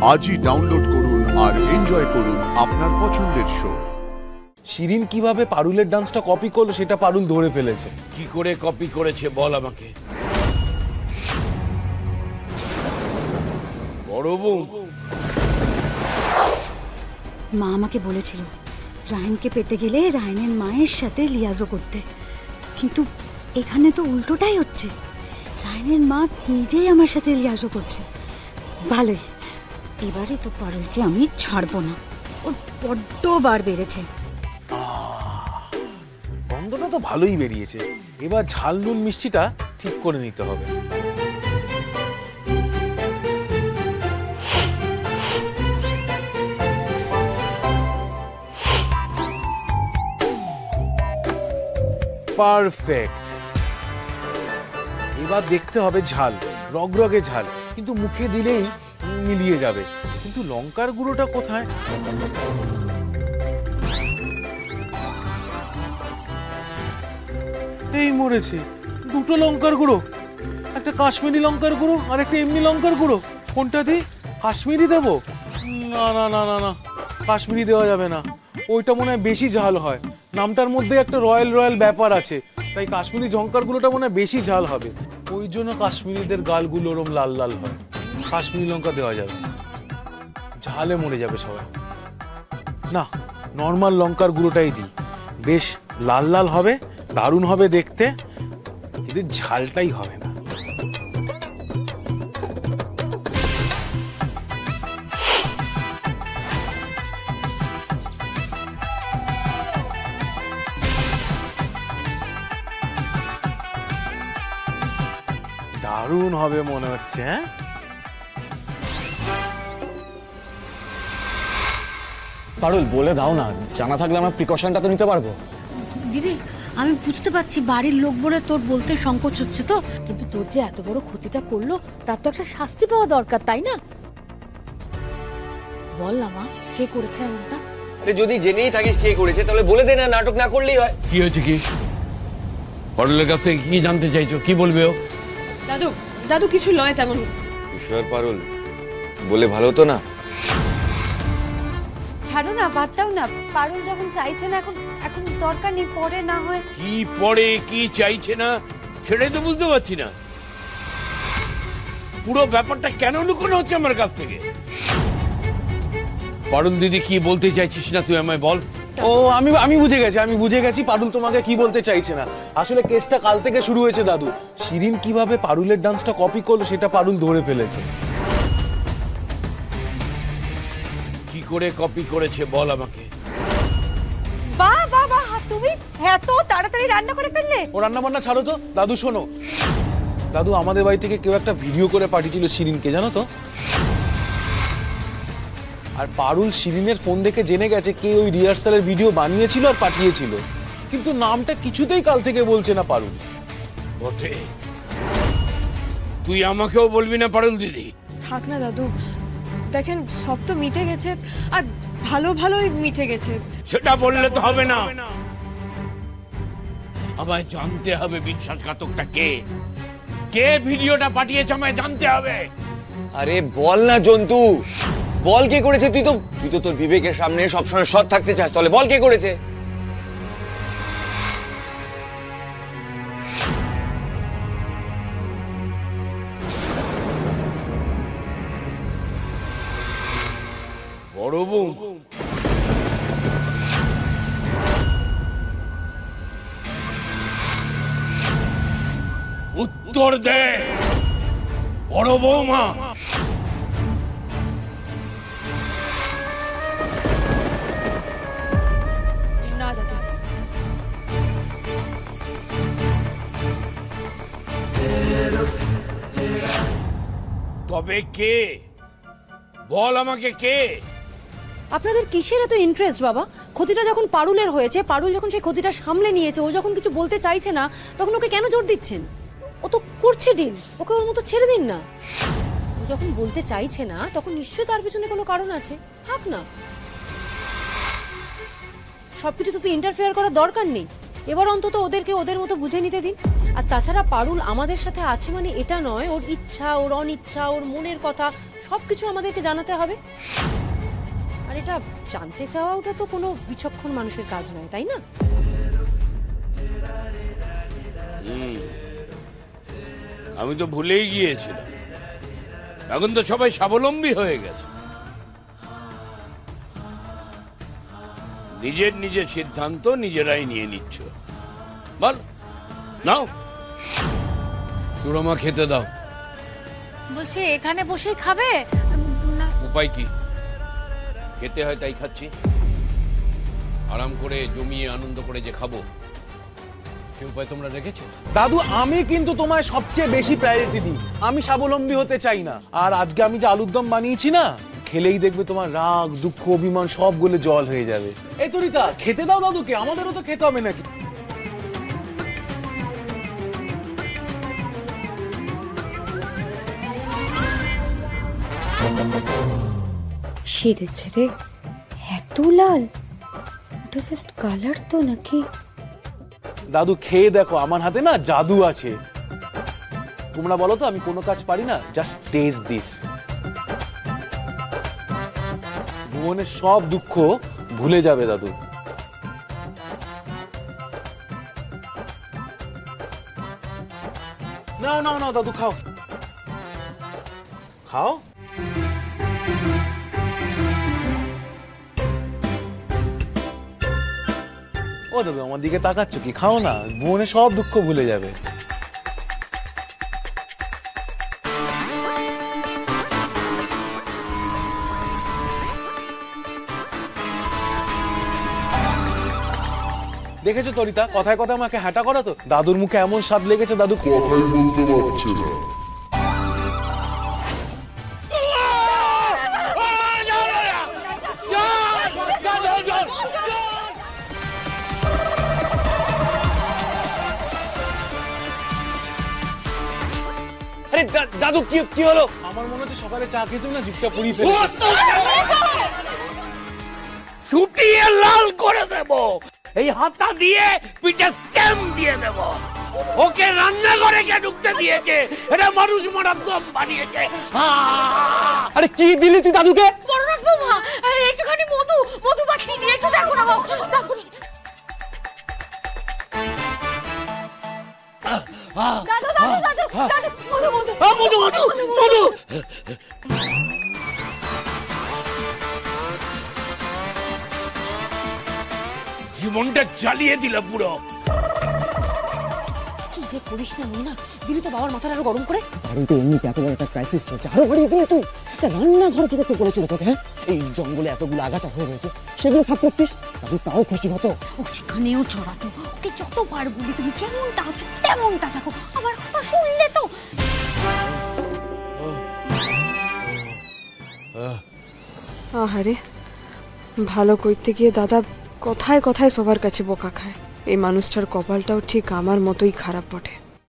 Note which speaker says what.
Speaker 1: আজই ডাউনলোড করুন আর এনজয় করুন আপনার পছন্দের শো।
Speaker 2: শিরিন কিভাবে পারুলের ডান্সটা কপি করলো সেটা পারুল ধরে ফেলেছে।
Speaker 3: কি করে কপি করেছে বল আমাকে। বড় বউ
Speaker 4: মা আমাকে বলেছিল রায়নকে পেতে গেলে রায়নের মায়ের সাথে লিয়াজো করতে, কিন্তু এখানে তো উল্টোটাই হচ্ছে। রায়নের মা নিজেই আমার সাথে লিয়াজো করছে। ভালোই, এবারে তো পারুলকে আমি ছাড়বো না, ওর বড্ড বার বেড়েছে।
Speaker 2: গন্ধটা তো ভালোই বেরিয়েছে, এবার ঝাল নুন মিষ্টিটা ঠিক করে নিতে হবে। পারফেক্ট। এবার দেখতে হবে ঝাল, রগরগে ঝাল, কিন্তু মুখে দিলেই মিলিয়ে যাবে। কিন্তু লঙ্কার গুঁড়োটা কোথায়? এই মরেছে, দুটো লঙ্কার গুঁড়ো, একটা কাশ্মীরি লঙ্কার গুঁড়ো আর একটা এমনি লঙ্কার গুঁড়ো। কোনটা দিই? কাশ্মীরি দেবো? না না না না না, কাশ্মীরি দেওয়া যাবে না, ওইটা মনে হয় বেশি ঝাল হয়। নামটার মধ্যে একটা রয়্যাল রয়্যাল ব্যাপার আছে, তাই কাশ্মীরি লঙ্কার গুঁড়োটা মনে হয় বেশি ঝাল হবে। ওই জন্য কাশ্মীরিদের গালগুলো ওরম লাল লাল হয়। কাশ্মীরি লঙ্কা দেওয়া যাবে, ঝালে মরে যাবে সবাই। না, নর্মাল লঙ্কার গুঁড়োটাই দিই, বেশ লাল লাল হবে, দারুণ হবে দেখতে, কিন্তু ঝালটাই হবে না। দারুণ হবে মনে হচ্ছে। হ্যাঁ,
Speaker 5: পারুল বলে দাও না, জানা থাকলে আমরা প্রিকশনটা তো নিতে পারবো।
Speaker 4: দিদি, আমি বুঝতে পারছি বাড়ির লোক বলে তোর বলতে সংকোচ হচ্ছে তো, কিন্তু তোর যে এত বড় ক্ষতিটা করলো তার তো একটা শাস্তি পাওয়া দরকার, তাই না? বল না মা, কে করেছে এমনটা?
Speaker 6: আরে যদি জেনেই থাকিস কে করেছে তাহলে বলে দে না, নাটক না করলেই হয়।
Speaker 3: কি হয়েছে? কি পারুলের কাছ থেকে কি জানতে চাইছো? কি বলবে ও?
Speaker 7: দাদু দাদু কিছু নয় তেমন।
Speaker 6: তুষার পারুল বলে ভালো তো না?
Speaker 7: ছাড়ো না, বাদ দাও না। পারুল যখন চাইছে না, এখন এখন দরকার নেই, পরে না হয়।
Speaker 3: কি পড়ে কি চাইছে না সেটাই তো বুঝতে পারছি না। পুরো ব্যাপারটা কেন লুকোনো হচ্ছে আমার কাছ থেকে? পারুল দিদি কি বলতে চাইছিস না তুই আমায় বল।
Speaker 2: ও আমি বুঝে গেছি পারুল তোমাকে কি বলতে চাইছে না। আসলে কেসটা কাল থেকে শুরু হয়েছে দাদু। শিরিন কিভাবে পারুলের ডান্সটা কপি করলো সেটা পারুল ধরে ফেলেছে।
Speaker 3: কি করে কপি করেছে বল আমাকে।
Speaker 7: বাহ বাহ বাহ, তুমি এত তাড়াতাড়ি রান্না করে ফেললে।
Speaker 2: ও রান্না বান্না ছাড়ো তো দাদু। শোনো দাদু, আমাদের বাড়ি থেকে কেউ একটা ভিডিও করে পাঠিয়েছিল শিরিনকে, জানো তো? আর পারুল শিরিনের ফোন দেখে জেনে গেছে কে ওই রিহার্সালের ভিডিও বানিয়েছিল আর পাঠিয়েছিল, কিন্তু নামটা কিছুতেই কাল থেকে বলছে না পারুল।
Speaker 3: বটে, তুই আমাকেও বলবি না পারুল দিদি?
Speaker 7: থাক না দাদু, দেখেন সব তো মিটে গেছে, আর ভালো ভালোই মিটে গেছে।
Speaker 3: সেটা বললে তো হবে না, আমায় জানতে হবে বিশ্বাসঘাতকটা কে। কে ভিডিওটা পাঠিয়েছে আমায় জানতে হবে।
Speaker 6: আরে বল না জন্তু, বল কে করেছে। তুই তো তোর বিবেকের সামনে সবসময় সৎ থাকতে চাস, তাহলে বল কে করেছে।
Speaker 3: বড় বউ উত্তর দে। বড় বৌমা
Speaker 7: না দাদু,
Speaker 3: তবে কে? বল আমাকে কে?
Speaker 7: আপনাদের কিসের এত ইন্টারেস্ট বাবা? ক্ষতিটা যখন পারুলের হয়েছে, পারুল যখন সেই ক্ষতিটা সামলে নিয়েছে, ও যখন কিছু বলতে চাইছে না, তখন ওকে কেন জোর দিচ্ছেন? ও তো করছে ডিল, ওকে ওর মতো ছেড়ে দিন না। ও যখন বলতে চাইছে না, তখন নিশ্চয়ই তার পিছনে কোনো কারণ আছে, থাক না। সবকিছু তো ইন্টারফেয়ার করার দরকার নেই, এবার অন্তত ওদেরকে ওদের মতো বুঝে নিতে দিন। আর তাছাড়া পারুল আমাদের সাথে আছে মানে এটা নয় ওর ইচ্ছা ওর অনিচ্ছা ওর মনের কথা সবকিছু আমাদেরকে জানাতে হবে। আর এটা জানতে চাওয়া ওটা তো কোনো বিচক্ষণ মানুষের কাজ নয়, তাই না?
Speaker 3: আমি তো ভুলেই গিয়েছিলাম, এখন তো সবাই স্বাবলম্বী হয়ে গেছে, নিজের নিজের সিদ্ধান্ত নিজেরাই নিয়ে নিচ্ছ। বল নাও সুরমা খেতে দাও।
Speaker 8: বলছি এখানে বসেই খাবে?
Speaker 3: উপায় কি, খেতে হয় তাই খাচ্ছি। আরাম করে জমিয়ে আনন্দ করে যে খাবো সে উপায় তোমরা রেখেছো?
Speaker 2: দাদু আমি কিন্তু তোমায় সবচেয়ে বেশি প্রায়োরিটি দিই, আমি স্বাবলম্বী হতে চাই না। আর আজকে আমি যে আলুর দম বানিয়েছি না, খেলেই দেখবে তোমার রাগ দুঃখ অভিমান সব গলে জল হয়ে যাবে। এই তরিতা খেতে দাও দাদুকে, আমাদেরও তো খেতে হবে নাকি।
Speaker 9: সেরেছে রে, এত লাল, ওটা জাস্ট কালার তো নাকি?
Speaker 2: দাদু খেয়ে দেখো, আমার হাতে না জাদু আছে। তোমরা বলো তো আমি কোনো কাজ পারি না? Just test this. ভুবনের সব দুঃখ ভুলে যাবে দাদু। নাও নাও নাও দাদু খাও খাও। ও দাদু আমার দিকে তাকাচ্ছ কি? খাও না, ভুবনের সব দুঃখ ভুলে যাবে। দেখেছো তরিতা, কথায় কথায় আমাকে হাঁটা করা তো। দাদুর মুখে এমন স্বাদ লেগেছে, দাদু কথাই বলতে পারছে না।
Speaker 6: আরে দাদু কি হলো?
Speaker 2: আমার মনে হচ্ছে সকালে চা খেতে না জিভটা পুড়িয়ে ফেলে।
Speaker 3: ছুটিয়ে লাল করে দেব, এই হাতা দিয়ে পিঠে স্ট্যাম্প দিয়ে দেব। ওকে রান্নাঘরে কে ঢুকতে দিয়েছে? এটা মানুষ মারার দম বানিয়েছে।
Speaker 6: আরে কি দিলি তুই দাদুকে?
Speaker 8: বড় রাখবো মা, একটুখানি মধু মধু বা চিনি একটু দেখো না বাবা, দেখো না। দাদু দাদু দাদু দাদু মধু মধু
Speaker 3: মধু মধু মধু। জীবনটা জ্বালিয়ে দিল পুরো।
Speaker 7: কি যে করিস না না, দিলি তো বাবার মাথাটা আরো গরম করে।
Speaker 5: বাড়িতে এমনিতে এত বড় একটা ক্রাইসিস চলছে, আরো বাড়িয়ে দিলি তুই। আচ্ছা রান্নাঘরে থেকে কে বলেছিল তোকে? হ্যাঁ, এই জঙ্গলে এতগুলো আগাছা হয়ে রয়েছে, সেগুলো সাফ করতিস, তাহলে তাও খুশি হতো।
Speaker 4: ওখানেও চড়াতো, ওকে যতবার বলি তুমি যেমনটা আছো তেমনটা থাকো, আমার কথা শুনলে তো।
Speaker 10: আহারে, ভালো করতে গিয়ে দাদা কথায় কথায় সবার কাছে বোকা খায়। এই মানুষটার কপালটাও ঠিক আমার মতোই খারাপ বটে।